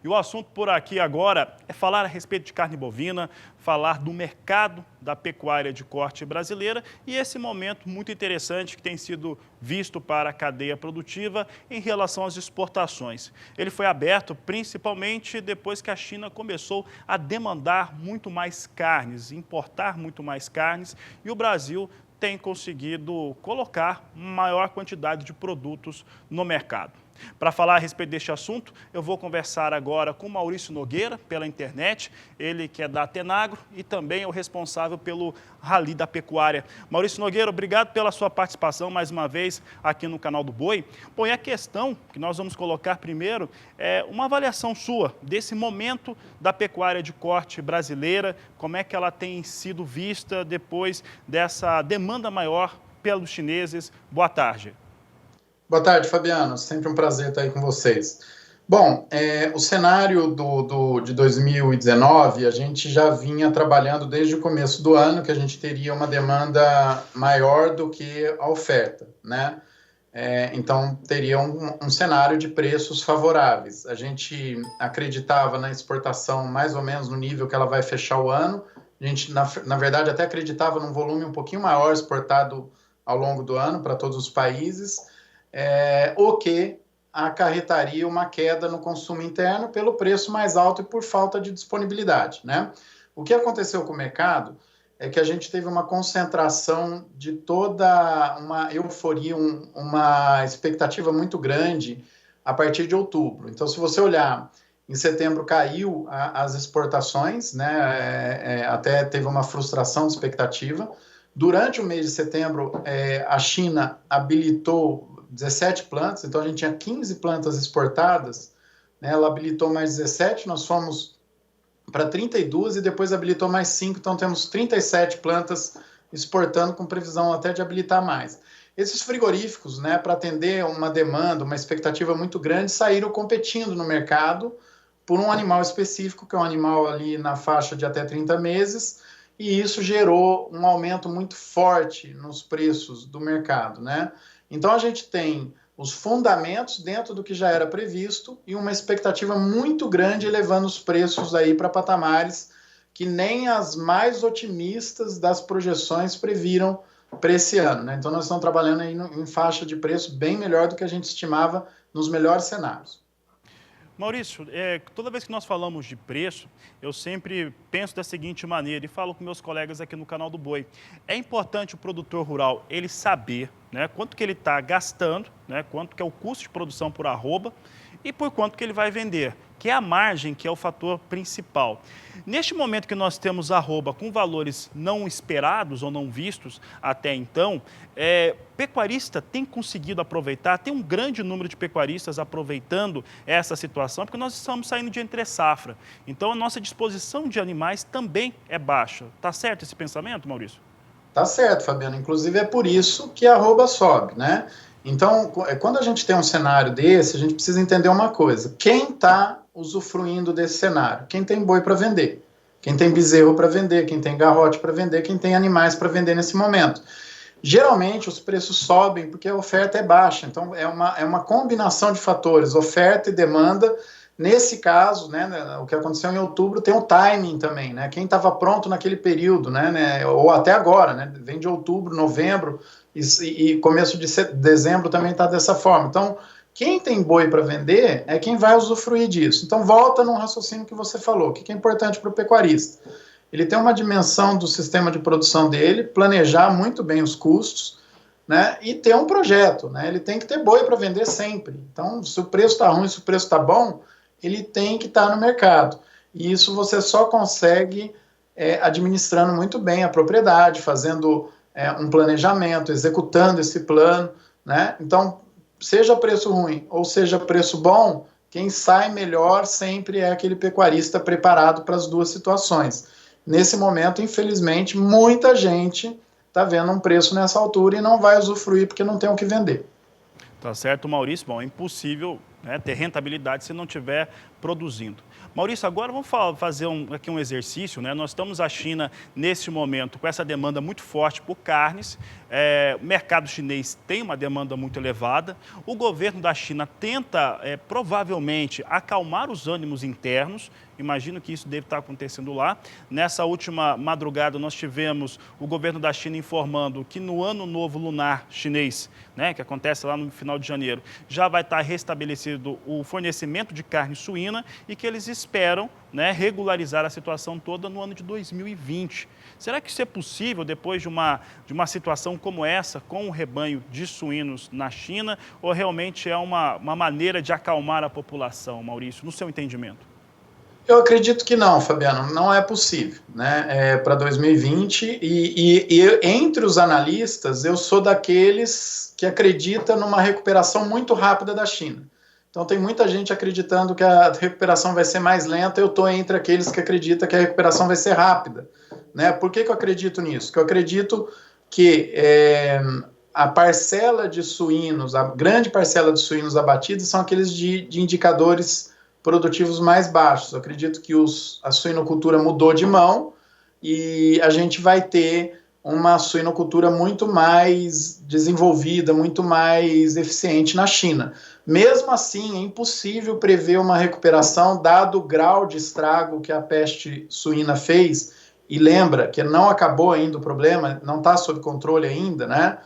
E o assunto por aqui agora é falar a respeito de carne bovina, falar do mercado da pecuária de corte brasileira e esse momento muito interessante que tem sido visto para a cadeia produtiva em relação às exportações. Ele foi aberto principalmente depois que a China começou a demandar muito mais carnes, importar muito mais carnes, e o Brasil tem conseguido colocar maior quantidade de produtos no mercado. Para falar a respeito deste assunto, eu vou conversar agora com Maurício Nogueira, pela internet, ele que é da Atenagro e também é o responsável pelo Rally da Pecuária. Maurício Nogueira, obrigado pela sua participação mais uma vez aqui no canal do Boi. Bom, e a questão que nós vamos colocar primeiro é uma avaliação sua desse momento da pecuária de corte brasileira, como é que ela tem sido vista depois dessa demanda maior pelos chineses. Boa tarde. Boa tarde, Fabiano. Sempre um prazer estar aí com vocês. Bom, o cenário de 2019, a gente já vinha trabalhando desde o começo do ano, que a gente teria uma demanda maior do que a oferta, né? Então, teria um cenário de preços favoráveis. A gente acreditava na exportação mais ou menos no nível que ela vai fechar o ano. A gente, na verdade, até acreditava num volume um pouquinho maior exportado ao longo do ano para todos os países, o que acarretaria uma queda no consumo interno pelo preço mais alto e por falta de disponibilidade, né? O que aconteceu com o mercado é que a gente teve uma concentração de toda uma euforia, uma expectativa muito grande a partir de outubro. Então, se você olhar, em setembro caiu as exportações, né? Até teve uma frustração de expectativa. Durante o mês de setembro, a China habilitou 17 plantas, então a gente tinha 15 plantas exportadas, né? Ela habilitou mais 17, nós fomos para 32 e depois habilitou mais 5, então temos 37 plantas exportando com previsão até de habilitar mais. Esses frigoríficos, né, para atender uma demanda, uma expectativa muito grande, saíram competindo no mercado por um animal específico, que é um animal ali na faixa de até 30 meses, e isso gerou um aumento muito forte nos preços do mercado, né? Então, a gente tem os fundamentos dentro do que já era previsto e uma expectativa muito grande elevando os preços aí para patamares que nem as mais otimistas das projeções previram para esse ano, né? Então, nós estamos trabalhando aí em faixa de preço bem melhor do que a gente estimava nos melhores cenários. Maurício, toda vez que nós falamos de preço, eu sempre penso da seguinte maneira e falo com meus colegas aqui no canal do Boi. É importante o produtor rural ele saber, né, quanto que ele está gastando, né, quanto que é o custo de produção por arroba e por quanto que ele vai vender, que é a margem que é o fator principal. Neste momento que nós temos arroba com valores não esperados ou não vistos até então, pecuarista tem conseguido aproveitar, tem um grande número de pecuaristas aproveitando essa situação, porque nós estamos saindo de entre safra. Então a nossa disposição de animais também é baixa. Está certo esse pensamento, Maurício? Tá certo, Fabiano. Inclusive é por isso que a arroba sobe, né? Então, quando a gente tem um cenário desse, a gente precisa entender uma coisa. Quem está usufruindo desse cenário? Quem tem boi para vender, quem tem bezerro para vender, quem tem garrote para vender, quem tem animais para vender nesse momento. Geralmente, os preços sobem porque a oferta é baixa. Então, é uma combinação de fatores, oferta e demanda. Nesse caso, né, o que aconteceu em outubro tem o timing também, né? Quem estava pronto naquele período, né, ou até agora, né? Vem de outubro, novembro e começo de dezembro também está dessa forma. Então, quem tem boi para vender é quem vai usufruir disso. Então, volta num raciocínio que você falou. O que é importante para o pecuarista? Ele tem uma dimensão do sistema de produção dele, planejar muito bem os custos, né, e ter um projeto, né? Ele tem que ter boi para vender sempre. Então, se o preço está ruim, se o preço está bom, ele tem que estar no mercado. E isso você só consegue administrando muito bem a propriedade, fazendo um planejamento, executando esse plano, né? Então, seja preço ruim ou seja preço bom, quem sai melhor sempre é aquele pecuarista preparado para as duas situações. Nesse momento, infelizmente, muita gente está vendo um preço nessa altura e não vai usufruir porque não tem o que vender. Tá certo, Maurício. Bom, é impossível né, ter rentabilidade se não estiver produzindo. Maurício, agora vamos fazer aqui um exercício, né? Nós estamos a China, nesse momento, com essa demanda muito forte por carnes. O mercado chinês tem uma demanda muito elevada. O governo da China tenta, provavelmente, acalmar os ânimos internos. Imagino que isso deve estar acontecendo lá. Nessa última madrugada, nós tivemos o governo da China informando que no Ano Novo Lunar Chinês, né, que acontece lá no final de janeiro, já vai estar restabelecido o fornecimento de carne suína e que eles esperam, né, regularizar a situação toda no ano de 2020. Será que isso é possível depois de uma situação como essa, com o rebanho de suínos na China, ou realmente é uma maneira de acalmar a população, Maurício, no seu entendimento? Eu acredito que não, Fabiano, não é possível, né? Para 2020, e entre os analistas, eu sou daqueles que acredita numa recuperação muito rápida da China. Então, tem muita gente acreditando que a recuperação vai ser mais lenta, eu estou entre aqueles que acreditam que a recuperação vai ser rápida, né? Por que eu acredito nisso? Porque eu acredito que a parcela de suínos, a grande parcela de suínos abatidos são aqueles de indicadores produtivos mais baixos. Eu acredito que a suinocultura mudou de mão e a gente vai ter uma suinocultura muito mais desenvolvida, muito mais eficiente na China. Mesmo assim, é impossível prever uma recuperação, dado o grau de estrago que a peste suína fez. E lembra que não acabou ainda o problema, não está sob controle ainda, né?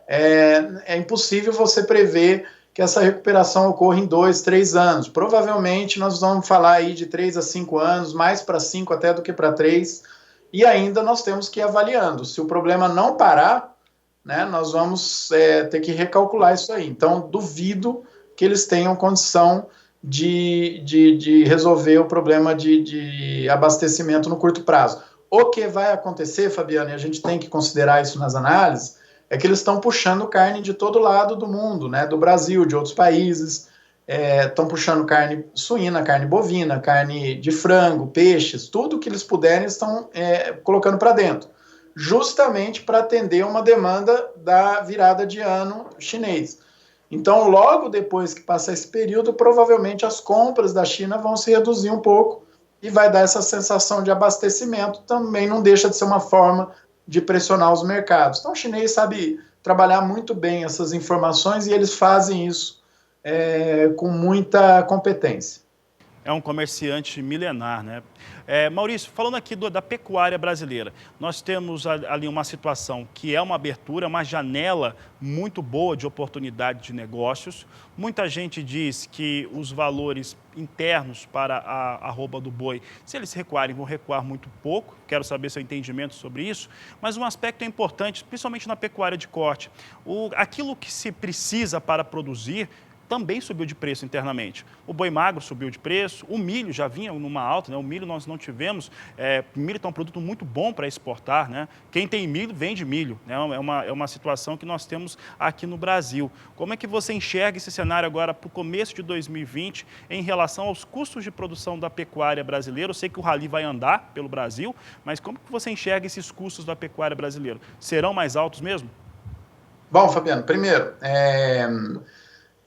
É impossível você prever que essa recuperação ocorra em 2, 3 anos. Provavelmente nós vamos falar aí de 3 a 5 anos, mais para 5 até do que para 3, e ainda nós temos que ir avaliando. Se o problema não parar, né, nós vamos ter que recalcular isso aí. Então, duvido que eles tenham condição de resolver o problema de abastecimento no curto prazo. O que vai acontecer, Fabiano, e a gente tem que considerar isso nas análises, é que eles estão puxando carne de todo lado do mundo, né? Do Brasil, de outros países, estão puxando carne suína, carne bovina, carne de frango, peixes, tudo que eles puderem estão colocando para dentro, justamente para atender uma demanda da virada de ano chinês. Então, logo depois que passar esse período, provavelmente as compras da China vão se reduzir um pouco e vai dar essa sensação de abastecimento, também não deixa de ser uma forma de pressionar os mercados. Então, o chinês sabe trabalhar muito bem essas informações e eles fazem isso com muita competência. É um comerciante milenar, né? Maurício, falando aqui da pecuária brasileira, nós temos ali uma situação que é uma abertura, uma janela muito boa de oportunidade de negócios. Muita gente diz que os valores internos para a arroba do boi, se eles recuarem, vão recuar muito pouco. Quero saber seu entendimento sobre isso. Mas um aspecto importante, principalmente na pecuária de corte, aquilo que se precisa para produzir também subiu de preço internamente. O boi magro subiu de preço, o milho já vinha numa alta, né? O milho nós não tivemos, o milho é um produto muito bom para exportar, né? Quem tem milho, vende milho, né? É uma situação que nós temos aqui no Brasil. Como é que você enxerga esse cenário agora para o começo de 2020 em relação aos custos de produção da pecuária brasileira? Eu sei que o rally vai andar pelo Brasil, mas como que você enxerga esses custos da pecuária brasileira? Serão mais altos mesmo? Bom, Fabiano, primeiro,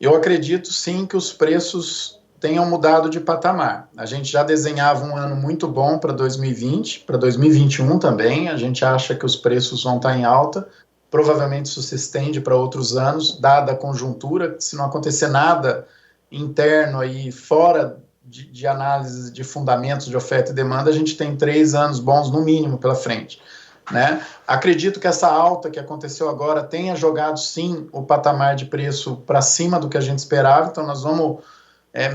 eu acredito sim que os preços tenham mudado de patamar. A gente já desenhava um ano muito bom para 2020, para 2021 também. A gente acha que os preços vão estar em alta. Provavelmente isso se estende para outros anos, dada a conjuntura. Se não acontecer nada interno aí, fora de análise de fundamentos de oferta e demanda, a gente tem 3 anos bons no mínimo pela frente, né? Acredito que essa alta que aconteceu agora tenha jogado sim o patamar de preço para cima do que a gente esperava, então nós vamos,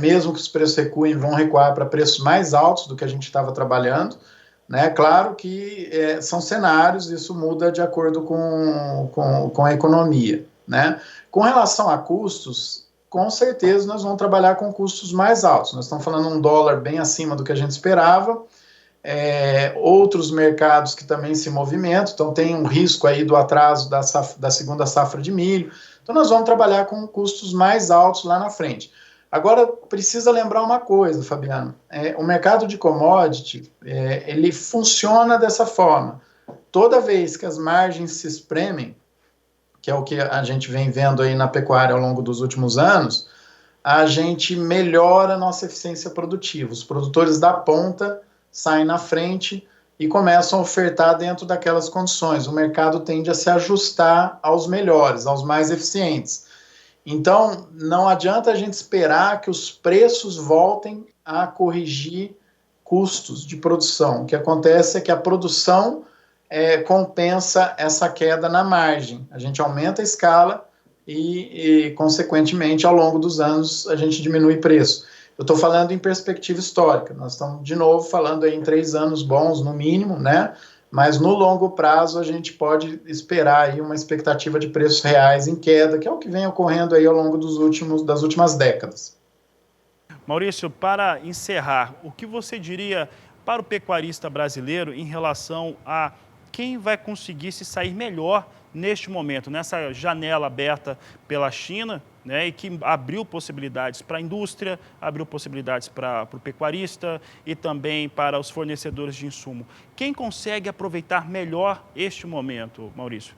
mesmo que os preços recuem, vão recuar para preços mais altos do que a gente estava trabalhando, né? Claro que são cenários, isso muda de acordo com a economia, né? Com relação a custos, com certeza nós vamos trabalhar com custos mais altos, nós estamos falando um dólar bem acima do que a gente esperava, outros mercados que também se movimentam, então tem um risco aí do atraso da segunda safra de milho, então nós vamos trabalhar com custos mais altos lá na frente. Agora, precisa lembrar uma coisa, Fabiano, o mercado de commodity, ele funciona dessa forma, toda vez que as margens se espremem, que é o que a gente vem vendo aí na pecuária ao longo dos últimos anos, a gente melhora a nossa eficiência produtiva. Os produtores da ponta saem na frente e começam a ofertar dentro daquelas condições. O mercado tende a se ajustar aos melhores, aos mais eficientes. Então, não adianta a gente esperar que os preços voltem a corrigir custos de produção. O que acontece é que a produção compensa essa queda na margem. A gente aumenta a escala consequentemente, ao longo dos anos, a gente diminui preço. Eu estou falando em perspectiva histórica. Nós estamos, de novo, falando aí em 3 anos bons, no mínimo, né? Mas no longo prazo a gente pode esperar aí uma expectativa de preços reais em queda, que é o que vem ocorrendo aí ao longo das últimas décadas. Maurício, para encerrar, o que você diria para o pecuarista brasileiro em relação a quem vai conseguir se sair melhor neste momento, nessa janela aberta pela China, né, e que abriu possibilidades para a indústria, abriu possibilidades para o pecuarista e também para os fornecedores de insumo. Quem consegue aproveitar melhor este momento, Maurício?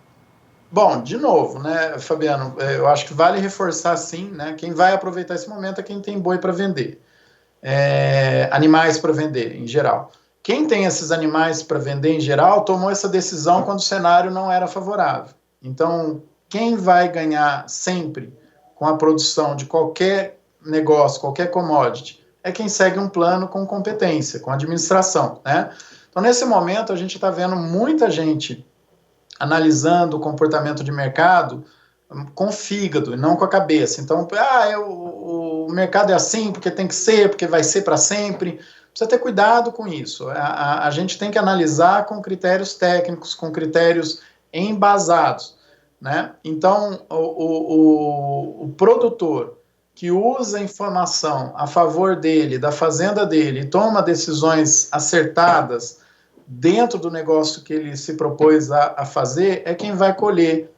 Bom, de novo, né, Fabiano, eu acho que vale reforçar sim, né, quem vai aproveitar esse momento é quem tem boi para vender, animais para vender, em geral. Quem tem esses animais para vender em geral tomou essa decisão quando o cenário não era favorável. Então, quem vai ganhar sempre com a produção de qualquer negócio, qualquer commodity, é quem segue um plano com competência, com administração, né? Então, nesse momento, a gente está vendo muita gente analisando o comportamento de mercado com fígado e não com a cabeça. Então, o mercado é assim porque tem que ser, porque vai ser para sempre. Precisa ter cuidado com isso. A gente tem que analisar com critérios técnicos, com critérios embasados, né? Então, o produtor que usa a informação a favor dele, da fazenda dele, e toma decisões acertadas dentro do negócio que ele se propôs a fazer, é quem vai colher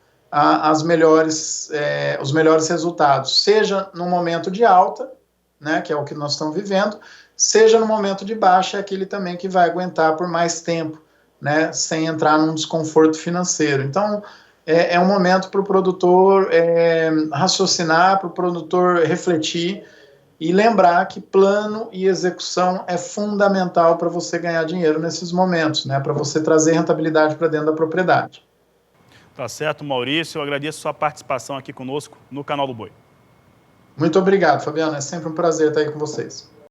os melhores resultados, seja no momento de alta, né, que é o que nós estamos vivendo, seja no momento de baixa, é aquele também que vai aguentar por mais tempo, né, sem entrar num desconforto financeiro. Então, é um momento para o produtor raciocinar, para o produtor refletir e lembrar que plano e execução é fundamental para você ganhar dinheiro nesses momentos, né, para você trazer rentabilidade para dentro da propriedade. Tá certo, Maurício. Eu agradeço a sua participação aqui conosco no Canal do Boi. Muito obrigado, Fabiano. É sempre um prazer estar aí com vocês.